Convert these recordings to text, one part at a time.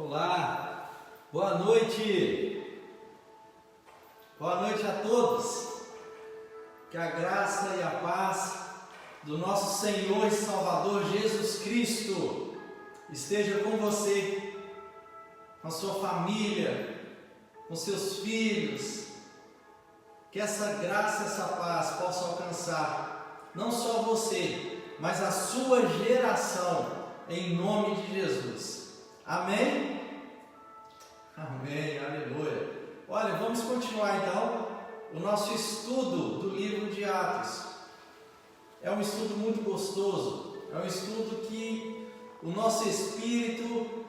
Olá, boa noite. Boa noite a todos. Que a graça e a paz do nosso Senhor e Salvador Jesus Cristo esteja com você, com a sua família, com seus filhos. Que essa graça e essa paz possa alcançar não só você, mas a sua geração, em nome de Jesus. Amém? Amém, aleluia. Olha, vamos continuar então o nosso estudo do livro de Atos. É um estudo muito gostoso, é um estudo que o nosso espírito,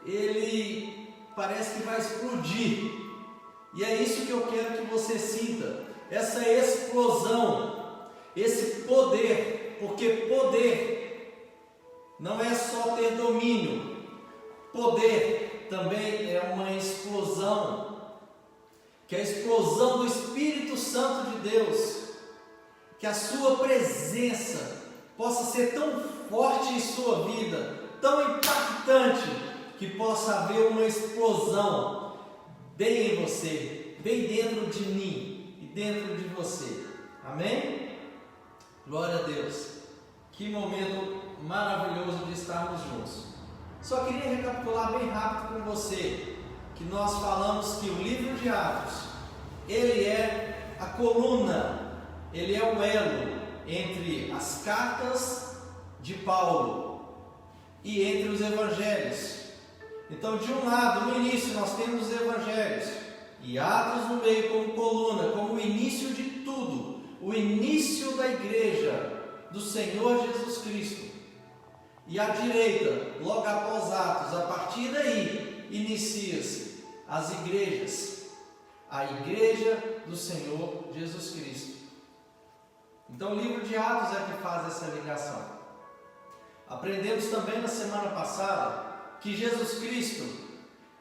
ele parece que vai explodir. E é isso que eu quero que você sinta, essa explosão, esse poder, porque poder não é só ter domínio. Poder também é uma explosão, que é a explosão do Espírito Santo de Deus, que a sua presença possa ser tão forte em sua vida, tão impactante, que possa haver uma explosão bem em você, bem dentro de mim e dentro de você. Amém? Glória a Deus. Que momento maravilhoso de estarmos juntos. Só queria recapitular bem rápido com você que nós falamos que o livro de Atos, ele é a coluna, ele é o elo entre as cartas de Paulo e entre os evangelhos. Então, de um lado, no início, nós temos os evangelhos e Atos no meio como coluna, como o início de tudo, o início da igreja do Senhor Jesus Cristo. E à direita, logo após Atos, a partir daí, inicia-se as igrejas, a igreja do Senhor Jesus Cristo. Então o livro de Atos é que faz essa ligação. Aprendemos também na semana passada que Jesus Cristo,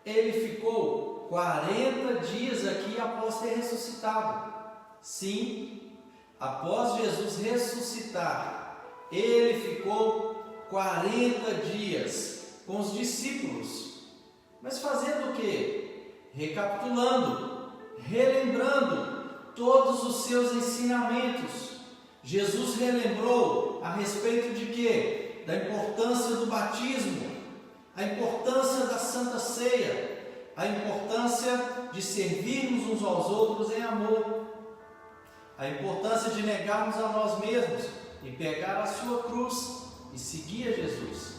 ele ficou 40 dias aqui após ter ressuscitado. Sim, após Jesus ressuscitar, ele ficou 40 dias com os discípulos, mas fazendo o que? Recapitulando, relembrando todos os seus ensinamentos. Jesus relembrou a respeito de quê? Da importância do batismo, a importância da Santa Ceia, a importância de servirmos uns aos outros em amor, a importância de negarmos a nós mesmos e pegar a sua cruz e seguir a Jesus.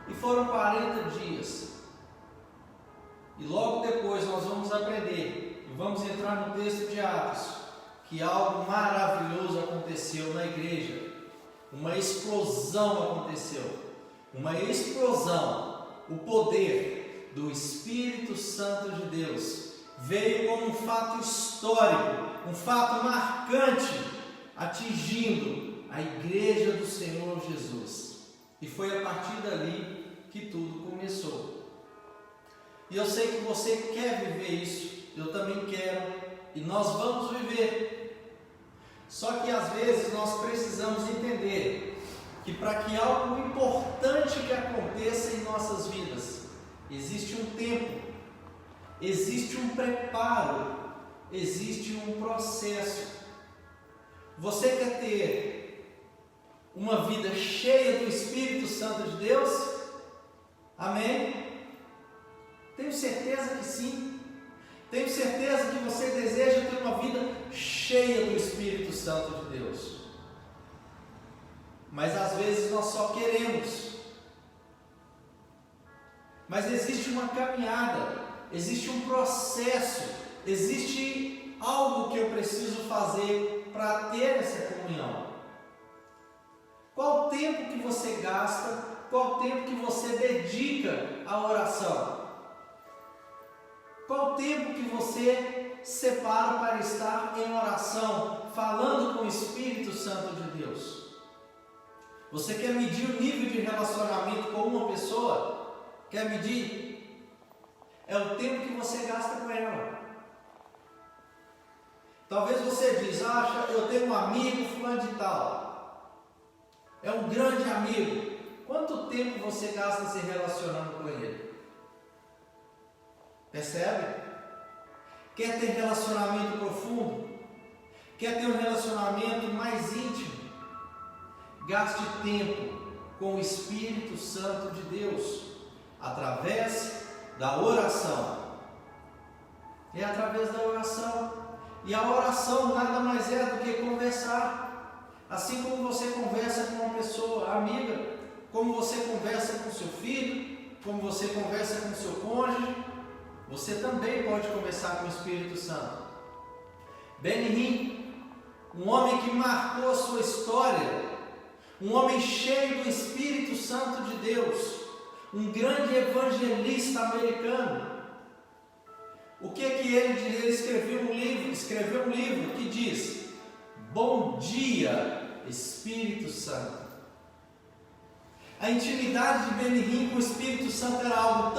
E foram 40 dias. E logo depois nós vamos aprender, e vamos entrar no texto de Atos, que algo maravilhoso aconteceu na igreja. Uma explosão aconteceu. Uma explosão. O poder do Espírito Santo de Deus veio como um fato histórico, um fato marcante, atingindo a igreja do Senhor Jesus. E foi a partir dali que tudo começou. E eu sei que você quer viver isso, eu também quero, e nós vamos viver. Só que às vezes nós precisamos entender que para que algo importante que aconteça em nossas vidas, existe um tempo, existe um preparo, existe um processo. Você quer ter uma vida cheia do Espírito Santo de Deus? Amém? Tenho certeza que sim. Tenho certeza que você deseja ter uma vida cheia do Espírito Santo de Deus. Mas às vezes nós só queremos. Mas existe uma caminhada, existe um processo, existe algo que eu preciso fazer para ter essa comunhão. Qual o tempo que você gasta? Qual o tempo que você dedica à oração? Qual o tempo que você separa para estar em oração, falando com o Espírito Santo de Deus? Você quer medir o nível de relacionamento com uma pessoa? Quer medir? É o tempo que você gasta com ela. Talvez você diz, eu tenho um amigo fulano de tal. É um grande amigo. Quanto tempo você gasta se relacionando com ele? Percebe? Quer ter relacionamento profundo? Quer ter um relacionamento mais íntimo? Gaste tempo com o Espírito Santo de Deus, através da oração. É através da oração. E a oração nada mais é do que conversar. Assim como você conversa com uma pessoa amiga, como você conversa com seu filho, como você conversa com seu cônjuge, você também pode conversar com o Espírito Santo. Benny Hinn, um homem que marcou a sua história, um homem cheio do Espírito Santo de Deus, um grande evangelista americano. O que ele escreveu um livro que diz: Bom dia, Espírito Santo. A intimidade de Benny Hinn com o Espírito Santo era algo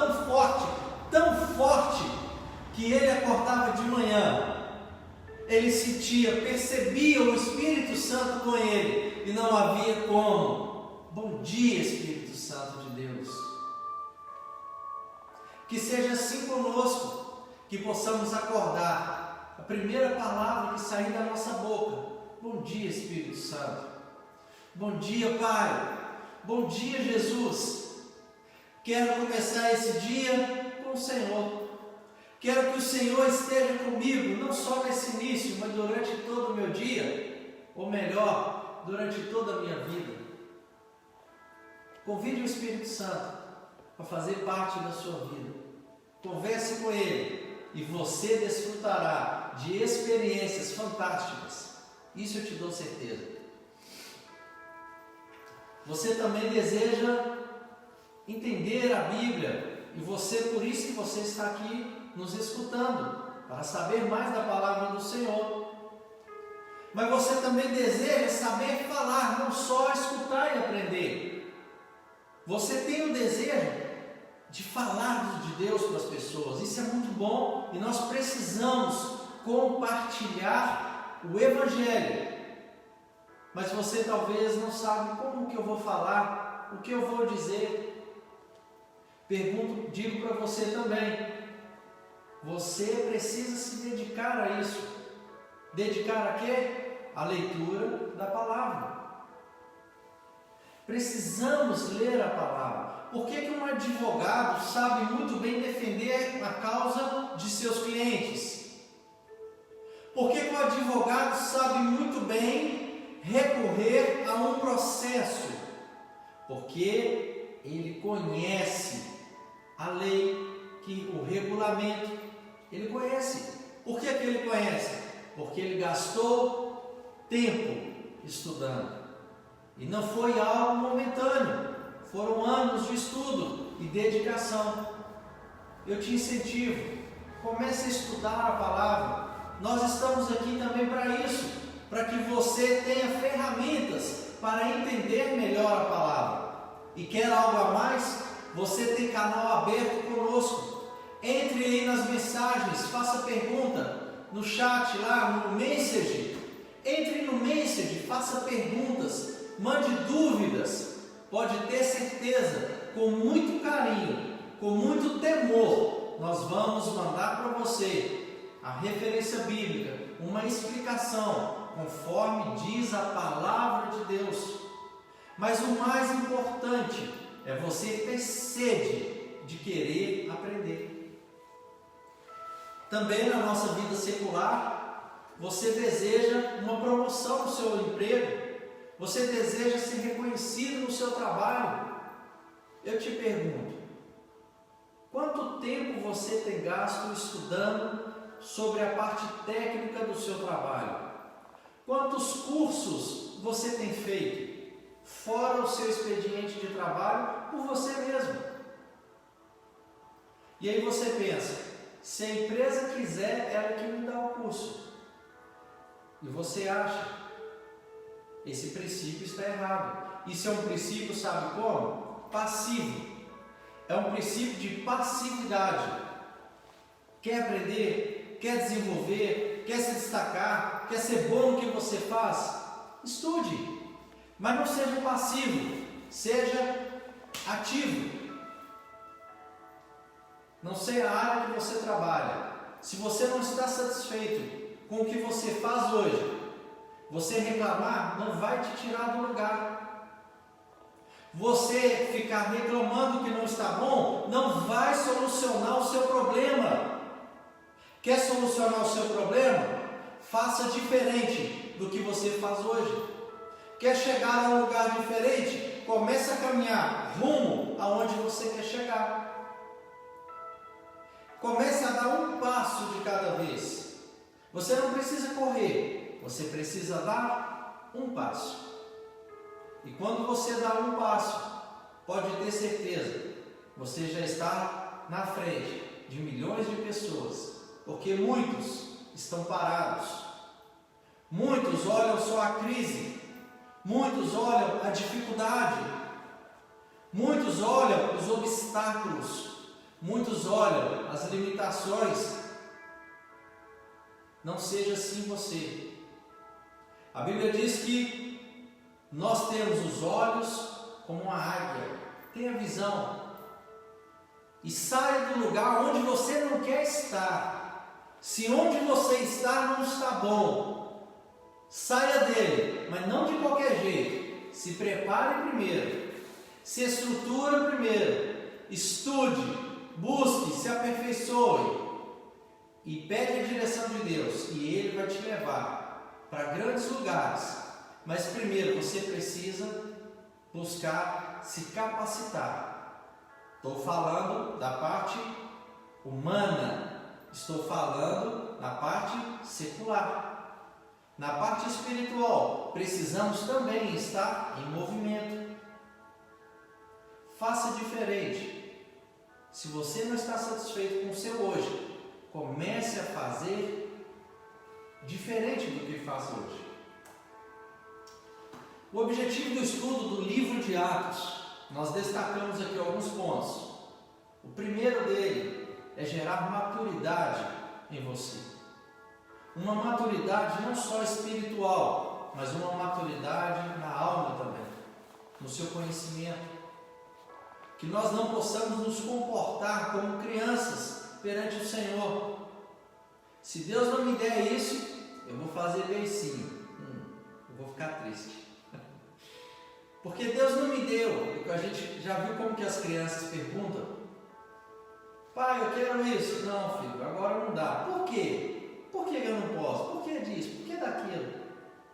tão forte, que ele acordava de manhã, ele sentia, percebia o Espírito Santo com ele, e não havia como. Bom dia, Espírito Santo de Deus. Que seja assim conosco, que possamos acordar, a primeira palavra que sair da nossa boca: bom dia, Espírito Santo. Bom dia, Pai. Bom dia, Jesus. Quero começar esse dia com o Senhor. Quero que o Senhor esteja comigo, não só nesse início, mas durante todo o meu dia, ou melhor, durante toda a minha vida. Convide o Espírito Santo para fazer parte da sua vida. Converse com Ele e você desfrutará de experiências fantásticas. Isso eu te dou certeza. Você também deseja entender a Bíblia, e por isso que você está aqui nos escutando, para saber mais da palavra do Senhor. Mas você também deseja saber falar, não só escutar e aprender. Você tem o desejo de falar de Deus para as pessoas. Isso é muito bom, e nós precisamos compartilhar o Evangelho. Mas você talvez não sabe como que eu vou falar, o que eu vou dizer. Digo para você também, você precisa se dedicar a isso. Dedicar a quê? A leitura da palavra. Precisamos ler a palavra. Por que um advogado sabe muito bem defender a causa de seus clientes? Por que um advogado sabe muito bem recorrer a um processo? Porque ele conhece a lei, o regulamento, ele conhece. Por que ele conhece? Porque ele gastou tempo estudando. E não foi algo momentâneo, foram anos de estudo e dedicação. Eu te incentivo, comece a estudar a palavra. Nós estamos aqui também para isso, para que você tenha ferramentas para entender melhor a palavra. E quer algo a mais? Você tem canal aberto conosco. Entre aí nas mensagens, faça pergunta no chat lá, no Message. Entre no Message, faça perguntas, mande dúvidas. Pode ter certeza, com muito carinho, com muito temor, nós vamos mandar para você a referência bíblica, uma explicação, conforme diz a palavra de Deus. Mas o mais importante é você ter sede de querer aprender. Também na nossa vida secular, você deseja uma promoção no seu emprego, você deseja ser reconhecido no seu trabalho. Eu te pergunto, quanto tempo você tem gasto estudando sobre a parte técnica do seu trabalho? Quantos cursos você tem feito? Fora o seu expediente de trabalho, por você mesmo. E aí você pensa, se a empresa quiser, ela que me dá o curso. E você acha, esse princípio está errado. Isso é um princípio, sabe como? Passivo. É um princípio de passividade. Quer aprender? Quer desenvolver? Quer se destacar? Quer ser bom no que você faz? Estude. Mas não seja passivo, seja ativo. Não sei a área que você trabalha. Se você não está satisfeito com o que você faz hoje, você reclamar não vai te tirar do lugar. Você ficar reclamando que não está bom não vai solucionar o seu problema. Quer solucionar o seu problema? Faça diferente do que você faz hoje. Quer chegar a um lugar diferente? Comece a caminhar rumo aonde você quer chegar. Comece a dar um passo de cada vez. Você não precisa correr, você precisa dar um passo. E quando você dá um passo, pode ter certeza, você já está na frente de milhões de pessoas, porque muitos estão parados. Muitos olham só a crise, muitos olham a dificuldade, muitos olham os obstáculos, muitos olham as limitações. Não seja assim você. A Bíblia diz que nós temos os olhos como uma águia. Tenha visão. E saia do lugar onde você não quer estar. Se onde você está não está bom, saia dele, mas não de qualquer jeito. Se prepare primeiro. Se estrutura primeiro. Estude, busque, se aperfeiçoe. E pede a direção de Deus. E Ele vai te levar para grandes lugares. Mas primeiro você precisa buscar se capacitar. Estou falando da parte humana. Estou falando da parte secular. Na parte espiritual, precisamos também estar em movimento. Faça diferente. Se você não está satisfeito com o seu hoje, comece a fazer diferente do que faz hoje. O objetivo do estudo do livro de Atos, nós destacamos aqui alguns pontos. O primeiro dele é gerar maturidade em você. Uma maturidade não só espiritual, mas uma maturidade na alma também, no seu conhecimento. Que nós não possamos nos comportar como crianças perante o Senhor. Se Deus não me der isso, eu vou fazer bem sim. Eu vou ficar triste. Porque Deus não me deu. A gente já viu como que as crianças perguntam: pai, eu quero isso. Não, filho, agora não dá. Por quê? Por que eu não posso? Por que disso? Por que daquilo?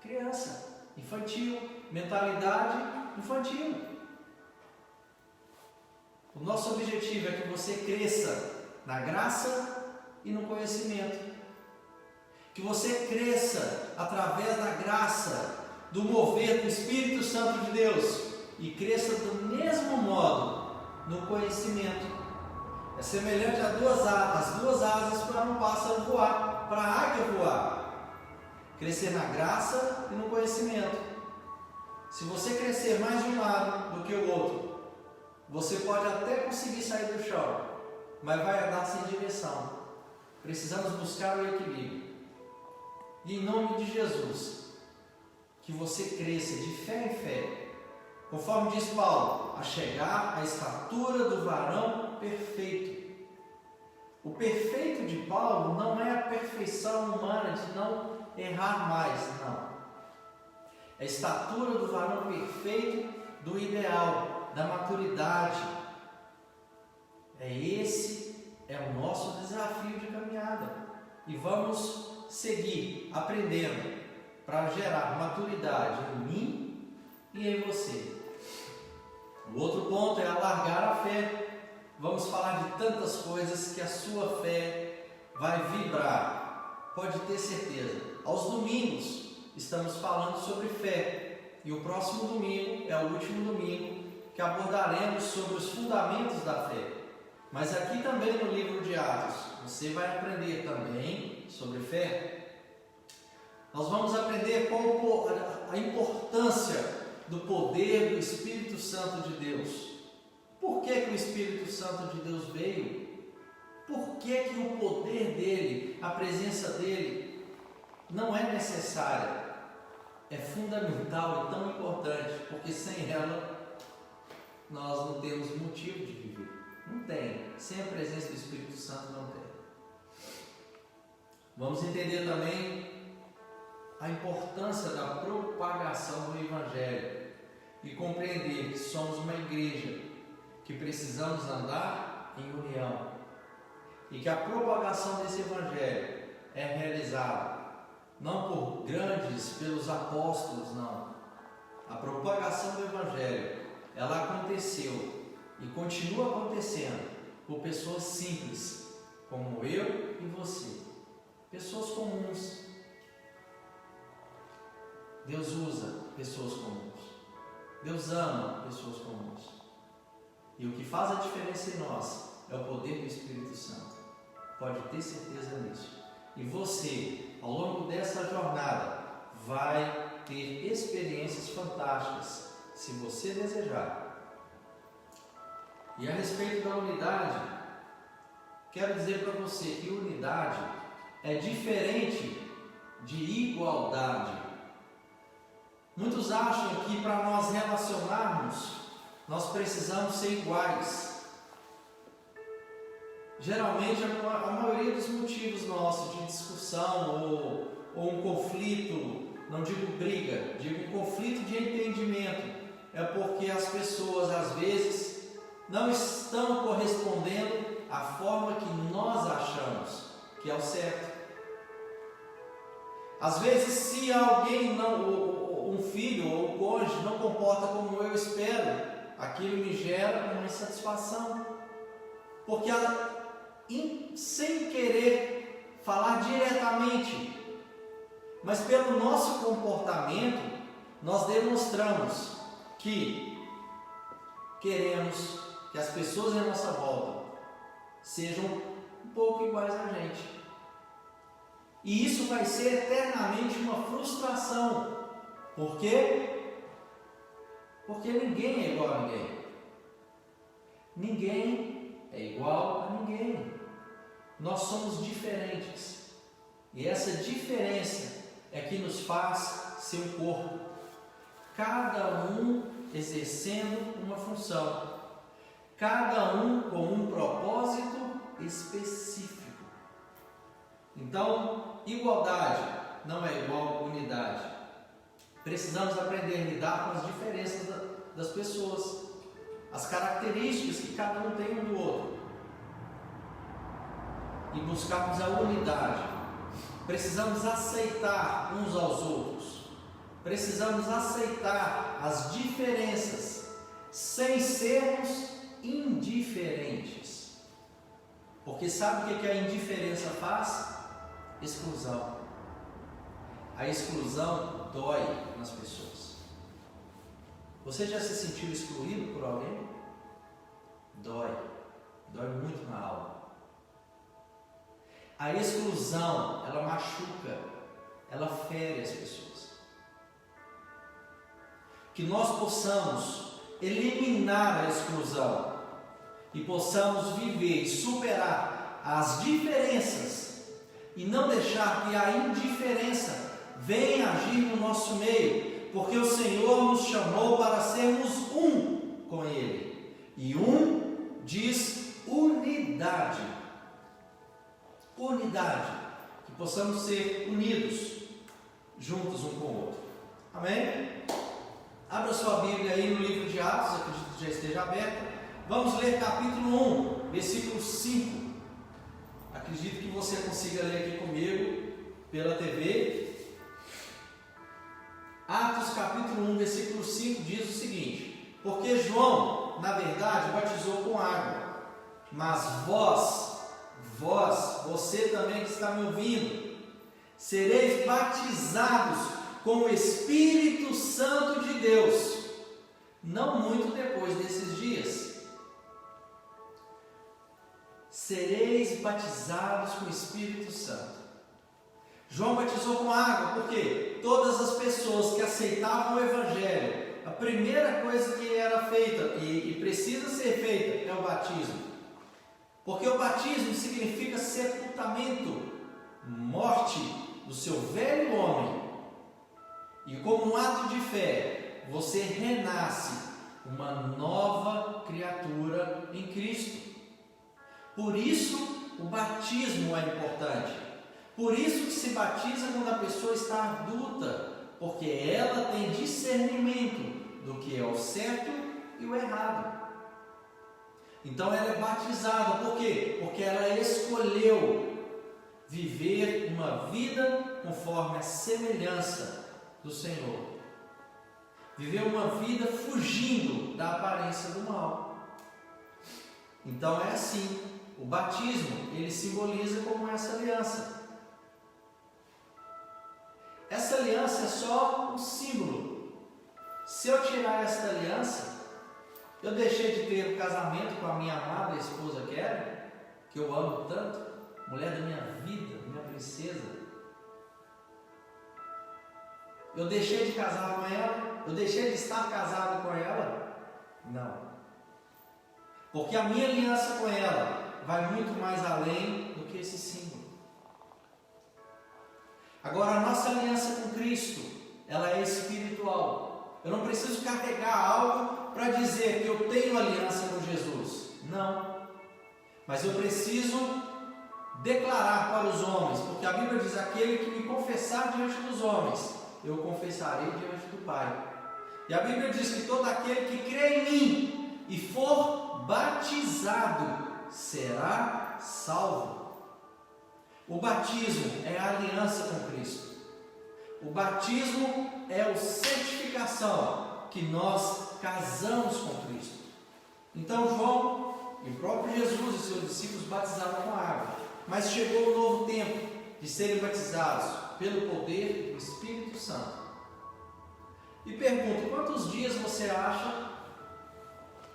Criança, infantil, mentalidade infantil. O nosso objetivo é que você cresça na graça e no conhecimento. Que você cresça através da graça, do mover do Espírito Santo de Deus, e cresça do mesmo modo no conhecimento. É semelhante a as duas asas para um pássaro voar, para a águia voar. Crescer na graça e no conhecimento. Se você crescer mais de um lado do que o outro, você pode até conseguir sair do chão, mas vai andar sem direção. Precisamos buscar o equilíbrio. E em nome de Jesus, que você cresça de fé em fé, conforme diz Paulo, a chegar à estatura do varão perfeito. O perfeito de Paulo não é a perfeição humana de não errar mais, não. É a estatura do varão perfeito, do ideal, da maturidade. Esse é o nosso desafio de caminhada. E vamos seguir aprendendo para gerar maturidade em mim e em você. O outro ponto é alargar a fé. Vamos falar de tantas coisas que a sua fé vai vibrar. Pode ter certeza. Aos domingos estamos falando sobre fé. E o próximo domingo é o último domingo que abordaremos sobre os fundamentos da fé. Mas aqui também no livro de Atos, você vai aprender também sobre fé. Nós vamos aprender qual a importância do poder do Espírito Santo de Deus. Por que o Espírito Santo de Deus veio? Por que o poder dele, a presença dele, não é necessária? É fundamental e tão importante, porque sem ela nós não temos motivo de viver. Não tem. Sem a presença do Espírito Santo não tem. Vamos entender também a importância da propagação do Evangelho e compreender que somos uma igreja que precisamos andar em união e que a propagação desse Evangelho é realizada não por grandes, pelos apóstolos, não. A propagação do Evangelho, ela aconteceu e continua acontecendo por pessoas simples, como eu e você. Pessoas comuns. Deus usa pessoas comuns. Deus ama pessoas comuns. E o que faz a diferença em nós é o poder do Espírito Santo. Pode ter certeza nisso. E você, ao longo dessa jornada, vai ter experiências fantásticas, se você desejar. E a respeito da unidade, quero dizer para você que unidade é diferente de igualdade. Muitos acham que para nós relacionarmos, nós precisamos ser iguais. Geralmente, a maioria dos motivos nossos de discussão ou um conflito, não digo briga, digo um conflito de entendimento, é porque as pessoas às vezes não estão correspondendo à forma que nós achamos que é o certo. Às vezes, se alguém um filho ou um cônjuge não comporta como eu espero, aquilo me gera uma insatisfação, porque ela, sem querer falar diretamente, mas pelo nosso comportamento, nós demonstramos que queremos que as pessoas à nossa volta sejam um pouco iguais a gente. E isso vai ser eternamente uma frustração. Por quê? Porque ninguém é igual a ninguém. Ninguém é igual a ninguém. Nós somos diferentes. E essa diferença é que nos faz ser um corpo. Cada um exercendo uma função. Cada um com um propósito específico. Então, igualdade não é igual a unidade. Precisamos aprender a lidar com as diferenças das pessoas, as características que cada um tem um do outro, e buscarmos a unidade. Precisamos aceitar uns aos outros, precisamos aceitar as diferenças, sem sermos indiferentes. Porque sabe o que a indiferença faz? Exclusão. A exclusão dói nas pessoas. Você já se sentiu excluído por alguém? Dói muito na alma. A exclusão, ela machuca, ela fere as pessoas. Que nós possamos eliminar a exclusão e possamos viver e superar as diferenças e não deixar que a indiferença venha agir no nosso meio, porque o Senhor nos chamou para sermos um com Ele, e um diz unidade. Unidade, que possamos ser unidos, juntos um com o outro. Amém? Abra sua Bíblia aí no livro de Atos, acredito que já esteja aberta. Vamos ler capítulo 1, versículo 5. Acredito que você consiga ler aqui comigo pela TV. Atos capítulo 1, versículo 5 diz o seguinte: porque João, na verdade, batizou com água, mas você também que está me ouvindo, sereis batizados com o Espírito Santo de Deus, não muito depois desses dias. Sereis batizados com o Espírito Santo. João batizou com água, porque todas as pessoas que aceitavam o Evangelho, a primeira coisa que era feita e precisa ser feita é o batismo. Porque o batismo significa sepultamento, morte do seu velho homem. E como um ato de fé, você renasce uma nova criatura em Cristo. Por isso o batismo é importante. Por isso que se batiza quando a pessoa está adulta, porque ela tem discernimento do que é o certo e o errado. Então ela é batizada, por quê? Porque ela escolheu viver uma vida conforme a semelhança do Senhor. Viver uma vida fugindo da aparência do mal. Então é assim, o batismo, ele simboliza como essa aliança. Essa aliança é só um símbolo. Se eu tirar esta aliança, eu deixei de ter o casamento com a minha amada esposa Kelly, que eu amo tanto, mulher da minha vida, minha princesa. Eu deixei de casar com ela? Eu deixei de estar casado com ela? Não. Porque a minha aliança com ela vai muito mais além do que esse símbolo. Agora, a nossa aliança com Cristo, ela é espiritual. Eu não preciso carregar algo para dizer que eu tenho aliança com Jesus. Não. Mas eu preciso declarar para os homens, porque a Bíblia diz: aquele que me confessar diante dos homens, eu confessarei diante do Pai. E a Bíblia diz que todo aquele que crê em mim e for batizado será salvo. O batismo é a aliança com Cristo. O batismo é a santificação, que nós casamos com Cristo. Então João e o próprio Jesus e seus discípulos batizaram com água. Mas chegou o novo tempo de serem batizados pelo poder do Espírito Santo. E pergunto, quantos dias você acha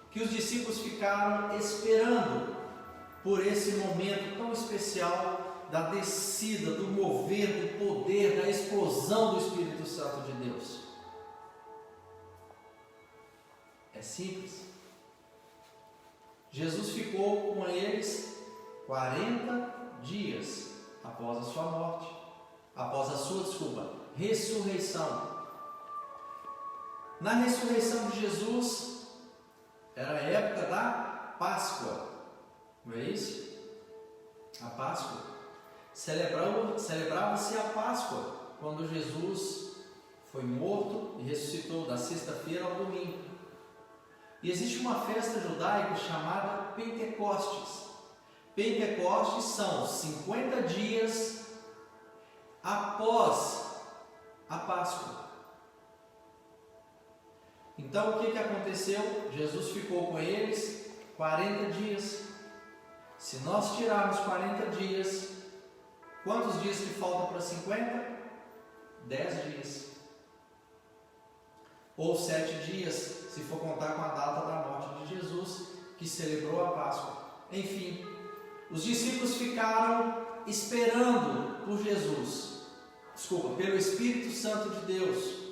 que os discípulos ficaram esperando por esse momento tão especial da descida, do mover, do poder, da explosão do Espírito Santo de Deus? É simples. Jesus ficou com eles 40 dias após a sua morte, após a sua, ressurreição. Na ressurreição de Jesus, era a época da Páscoa, não é isso? A Páscoa. Celebrava-se a Páscoa, quando Jesus foi morto e ressuscitou, da sexta-feira ao domingo. E existe uma festa judaica chamada Pentecostes. Pentecostes são 50 dias após a Páscoa. Então o que aconteceu? Jesus ficou com eles 40 dias. Se nós tirarmos 40 dias, quantos dias que faltam para 50? 10 dias. Ou 7 dias, se for contar com a data da morte de Jesus, que celebrou a Páscoa. Enfim, os discípulos ficaram esperando por Jesus, pelo Espírito Santo de Deus,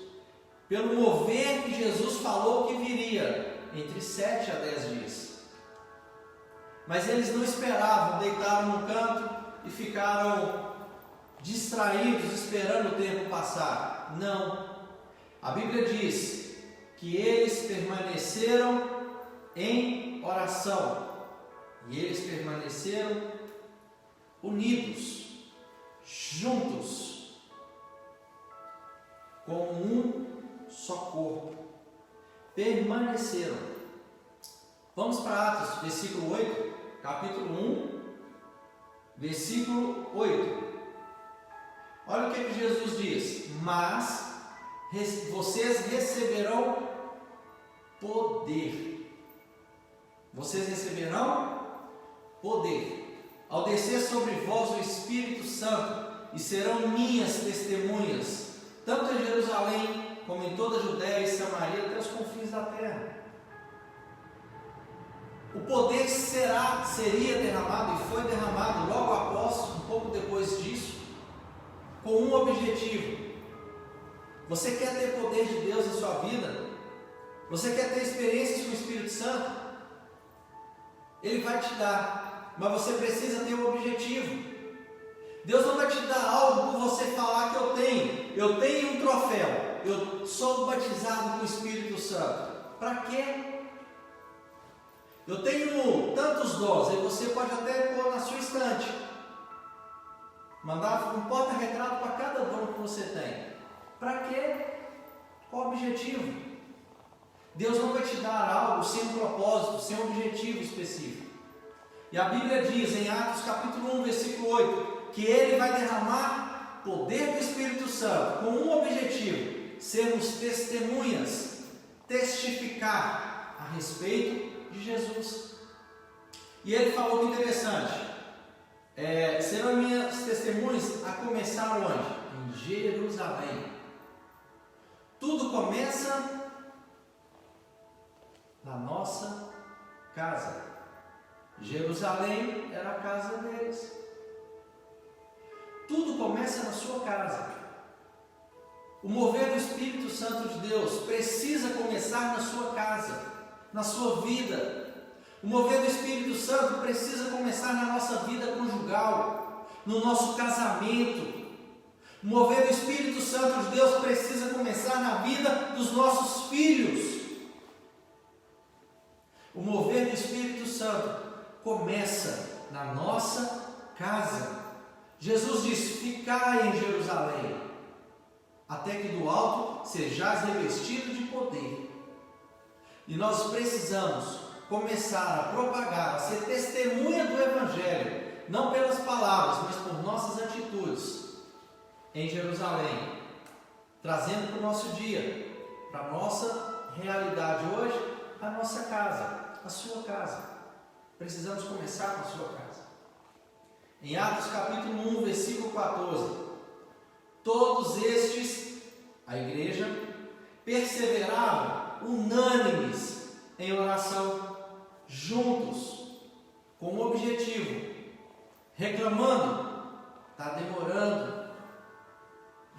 pelo mover que Jesus falou que viria, entre 7 a 10 dias. Mas eles não esperavam, deitaram no canto e ficaram distraídos, esperando o tempo passar. Não. A Bíblia diz que eles permaneceram em oração. E eles permaneceram unidos, juntos, como um só corpo. Permaneceram. Vamos para Atos, versículo 8, capítulo 1, versículo 8. Olha o que Jesus diz: mas vocês receberão poder. Vocês receberão poder ao descer sobre vós o Espírito Santo, e serão minhas testemunhas, tanto em Jerusalém como em toda a Judéia e Samaria, até os confins da terra. O poder seria derramado, e foi derramado logo após, um pouco depois disso, com um objetivo. Você quer ter poder de Deus na sua vida? Você quer ter experiências com o Espírito Santo? Ele vai te dar, mas você precisa ter um objetivo. Deus não vai te dar algo por você falar que eu tenho um troféu, eu sou batizado com o Espírito Santo. Para quê? Eu tenho tantos dons, e você pode até Mandar um porta-retrato para cada dom que você tem. Para quê? Qual o objetivo? Deus não vai te dar algo sem um propósito, sem um objetivo específico. E a Bíblia diz em Atos capítulo 1, versículo 8, que Ele vai derramar poder do Espírito Santo com um objetivo: sermos testemunhas, testificar a respeito de Jesus. E Ele falou que interessante, serão minhas testemunhas a começar onde? Em Jerusalém. Tudo começa na nossa casa. Jerusalém era a casa deles. Tudo começa na sua casa. O mover do Espírito Santo de Deus precisa começar na sua casa, na sua vida. O mover do Espírito Santo precisa começar na nossa vida conjugal, no nosso casamento. O mover do Espírito Santo de Deus precisa começar na vida dos nossos filhos. O mover do Espírito Santo começa na nossa casa. Jesus diz: ficai em Jerusalém, até que do alto sejais revestidos de poder. E nós precisamos começar a propagar, a ser testemunha do Evangelho, não pelas palavras, mas por nossas atitudes, em Jerusalém, trazendo para o nosso dia, para a nossa realidade hoje, a nossa casa, a sua casa. Precisamos começar com a sua casa. Em Atos capítulo 1, versículo 14, todos estes, a igreja, perseveravam unânimes em oração, juntos, com um objetivo, reclamando: está demorando.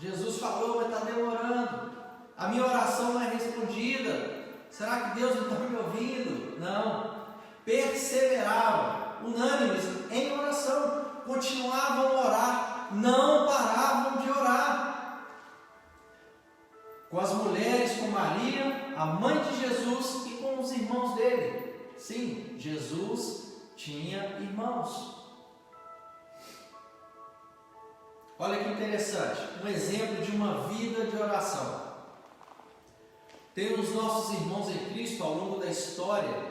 Jesus falou, mas está demorando. A minha oração não é respondida. Será que Deus não está me ouvindo? Não. Perseveravam, unânimes em oração, continuavam a orar, não paravam de orar. Com as mulheres, com Maria, a mãe de Jesus, e com os irmãos dele. Sim, Jesus tinha irmãos. Olha que interessante, um exemplo de uma vida de oração. Tem os nossos irmãos em Cristo ao longo da história,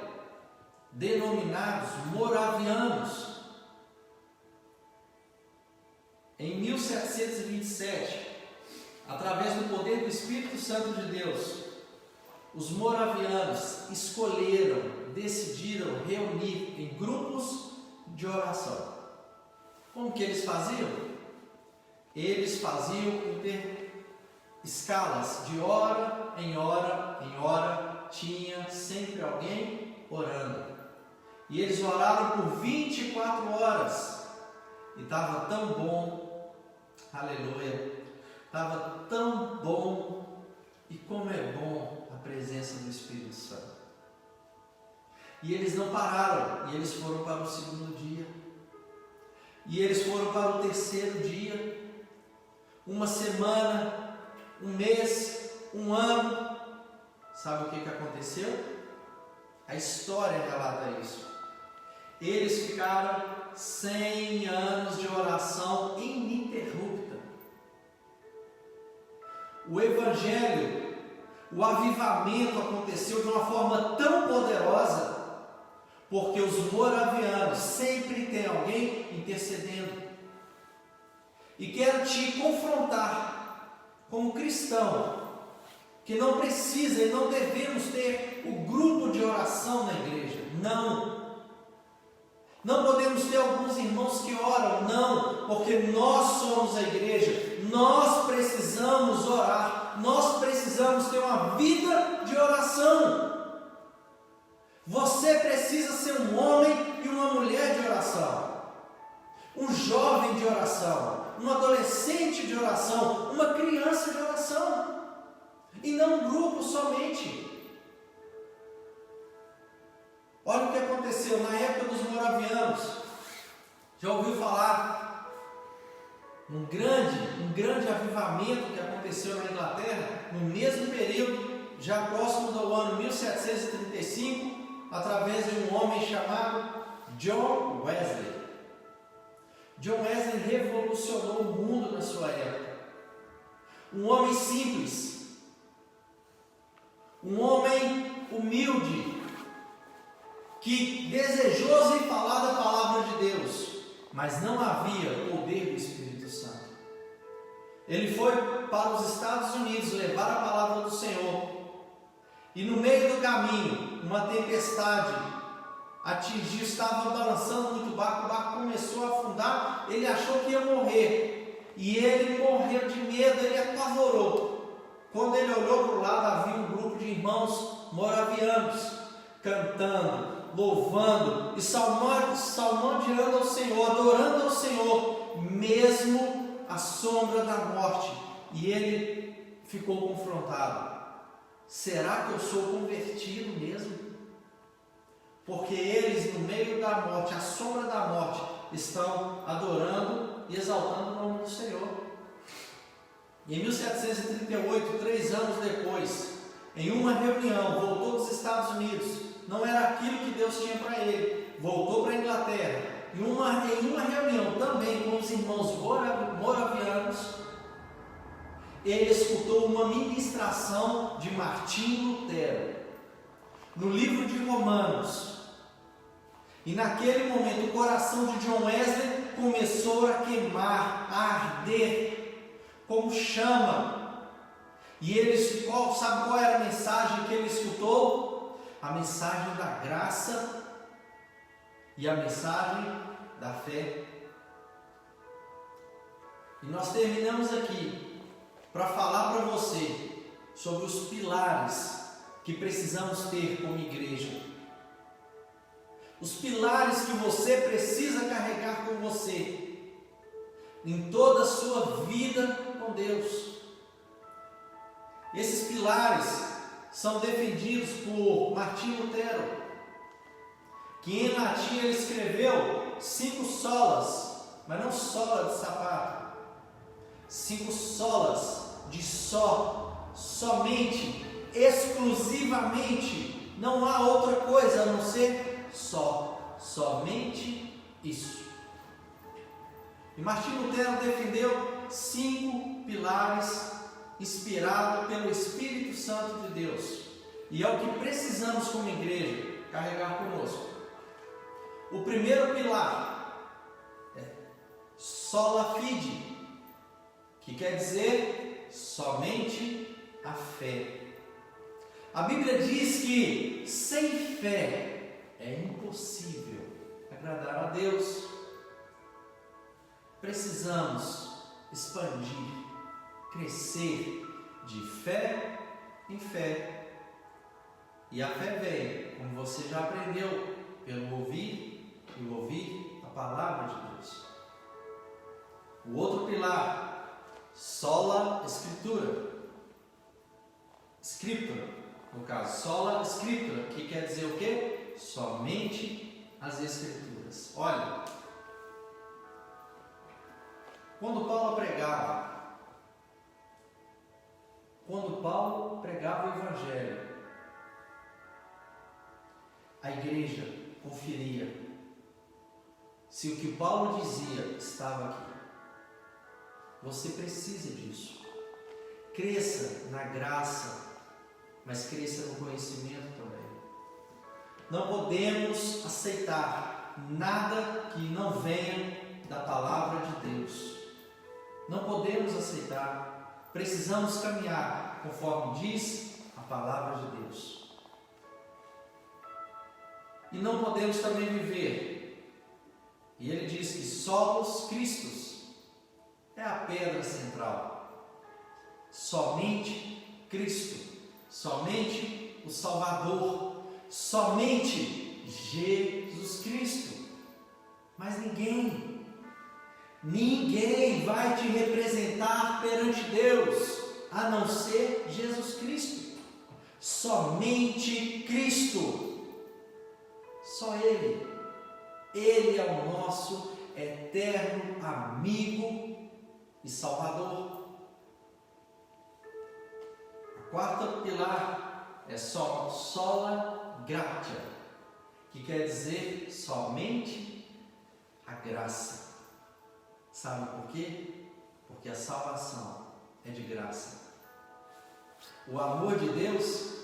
denominados moravianos. Em 1727, através do poder do Espírito Santo de Deus, os moravianos escolheram, decidiram reunir em grupos de oração. Como que eles faziam? Eles faziam escalas de hora em hora em hora, tinha sempre alguém orando. E eles oraram por 24 horas. E estava tão bom, aleluia, estava tão bom. E como é bom a presença do Espírito Santo. E eles não pararam, e eles foram para o segundo dia, e eles foram para o terceiro dia, uma semana, um mês, um ano. Sabe o que aconteceu? A história relata isso. Eles ficaram 100 anos de oração ininterrupta. O Evangelho, o avivamento aconteceu de uma forma tão poderosa, porque os moravianos sempre têm alguém intercedendo. E quero te confrontar, como cristão, que não precisa e não devemos ter o grupo de oração na igreja. Não. Não podemos ter alguns irmãos que oram, não, porque nós somos a igreja, nós precisamos orar, nós precisamos ter uma vida de oração. Você precisa ser um homem e uma mulher de oração, um jovem de oração, um adolescente de oração, uma criança de oração, e não um grupo somente. Olha o que aconteceu na época dos moravianos. Já ouviu falar? Um grande avivamento que aconteceu na Inglaterra, no mesmo período, já próximo do ano 1735, através de um homem chamado John Wesley. John Wesley revolucionou o mundo na sua época. Um homem simples, um homem humilde, que desejoso em falar da palavra de Deus, mas não havia poder do Espírito Santo. Ele foi para os Estados Unidos levar a palavra do Senhor, e no meio do caminho, uma tempestade atingiu, estava balançando muito o barco começou a afundar, ele achou que ia morrer, e ele morreu de medo, ele apavorou. Quando ele olhou para o lado, havia um grupo de irmãos moravianos, cantando, louvando e salmodiando ao Senhor, adorando ao Senhor, mesmo à sombra da morte. E ele ficou confrontado: será que eu sou convertido mesmo? Porque eles, no meio da morte, à sombra da morte, estão adorando e exaltando o nome do Senhor. Em 1738, 3 anos depois, em uma reunião, voltou dos Estados Unidos. Não era aquilo que Deus tinha para ele. Voltou para a Inglaterra. Em uma reunião também com os irmãos moravianos, ele escutou uma ministração de Martinho Lutero no livro de Romanos. E naquele momento o coração de John Wesley começou a queimar, a arder como chama. E ele, sabe qual era a mensagem que ele escutou? A mensagem da graça e a mensagem da fé. E nós terminamos aqui para falar para você sobre os pilares que precisamos ter como igreja. Os pilares que você precisa carregar com você em toda a sua vida com Deus. Esses pilares são defendidos por Martinho Lutero, que em latim ele escreveu 5 solas, mas não sola de sapato, 5 solas de somente, exclusivamente, não há outra coisa a não ser somente isso. E Martinho Lutero defendeu 5 pilares inspirado pelo Espírito Santo de Deus, e é o que precisamos como igreja carregar conosco. O primeiro pilar é sola fide, que quer dizer somente a fé. A Bíblia diz que sem fé é impossível agradar a Deus. Precisamos expandir, crescer de fé em fé. E a fé vem, como você já aprendeu, pelo ouvir e ouvir a palavra de Deus. O outro pilar, sola escritura. Scriptura, no caso, sola escritura, que quer dizer o quê? Somente as escrituras. Olha, quando Paulo pregava o Evangelho, a igreja conferia se o que Paulo dizia estava aqui. Você precisa disso. Cresça na graça, mas cresça no conhecimento também. Não podemos aceitar nada que não venha da palavra de Deus. Não podemos aceitar. Precisamos caminhar conforme diz a palavra de Deus. E não podemos também viver. E ele diz que solos Cristos é a pedra central. Somente Cristo, somente o Salvador, somente Jesus Cristo. Mas ninguém vai te representar perante Deus a não ser Jesus Cristo. Somente Cristo. Só Ele. Ele é o nosso eterno amigo e Salvador. O quarto pilar é sola gratia, que quer dizer somente a graça. Sabe por quê? Porque a salvação é de graça. O amor de Deus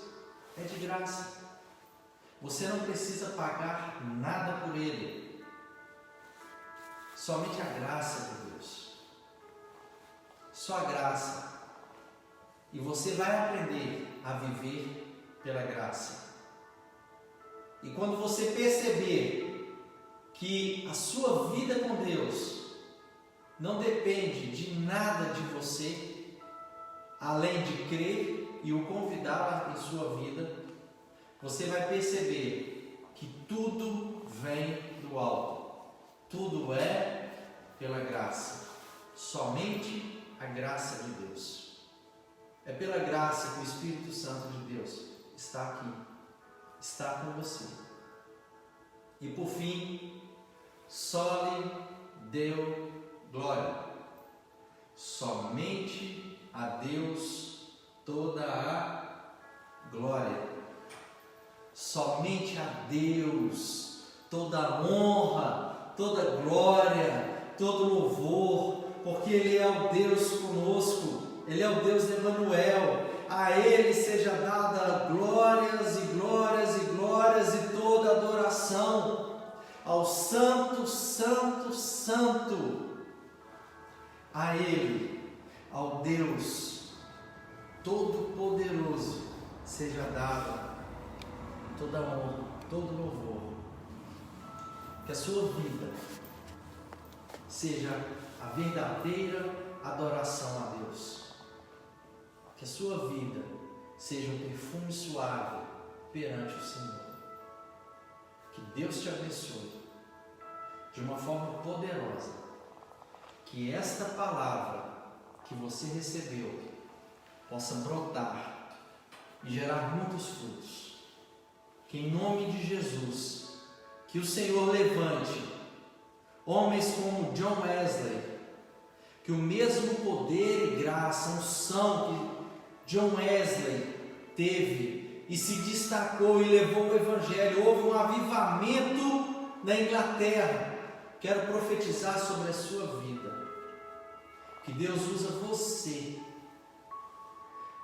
é de graça. Você não precisa pagar nada por Ele. Somente a graça de Deus. Só a graça. E você vai aprender a viver pela graça. E quando você perceber que a sua vida com Deus não depende de nada de você, além de crer e o convidar em sua vida, você vai perceber que tudo vem do alto. Tudo é pela graça. Somente a graça de Deus. É pela graça que o Espírito Santo de Deus está aqui. Está com você. E por fim, só lhe deu glória. Somente a Deus toda a glória. Somente a Deus toda a honra, toda a glória, todo o louvor, porque Ele é o Deus conosco, Ele é o Deus de Emanuel. A Ele seja dada glórias e glórias e glórias e toda adoração ao Santo, Santo, Santo. A Ele, ao Deus Todo-Poderoso, seja dada toda honra, todo louvor. Que a sua vida seja a verdadeira adoração a Deus. Que a sua vida seja um perfume suave perante o Senhor. Que Deus te abençoe de uma forma poderosa. Que esta palavra que você recebeu possa brotar e gerar muitos frutos. Que em nome de Jesus, que o Senhor levante homens como John Wesley, que o mesmo poder e graça, unção que John Wesley teve e se destacou e levou o Evangelho, houve um avivamento na Inglaterra. Quero profetizar sobre a sua vida, que Deus usa você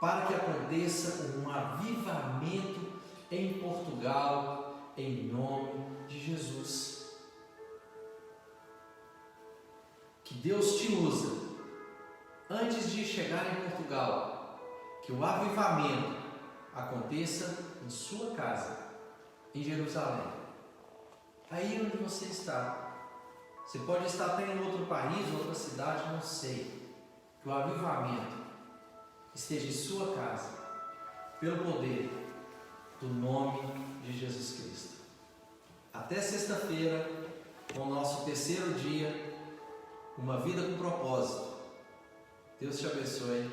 para que aconteça um avivamento em Portugal, em nome de Jesus. Que Deus te usa antes de chegar em Portugal, que o avivamento aconteça em sua casa, em Jerusalém, aí onde você está. Você pode estar até em outro país, outra cidade, não sei. Que o avivamento esteja em sua casa, pelo poder do nome de Jesus Cristo. Até sexta-feira, com o nosso terceiro dia, uma vida com propósito. Deus te abençoe.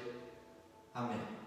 Amém.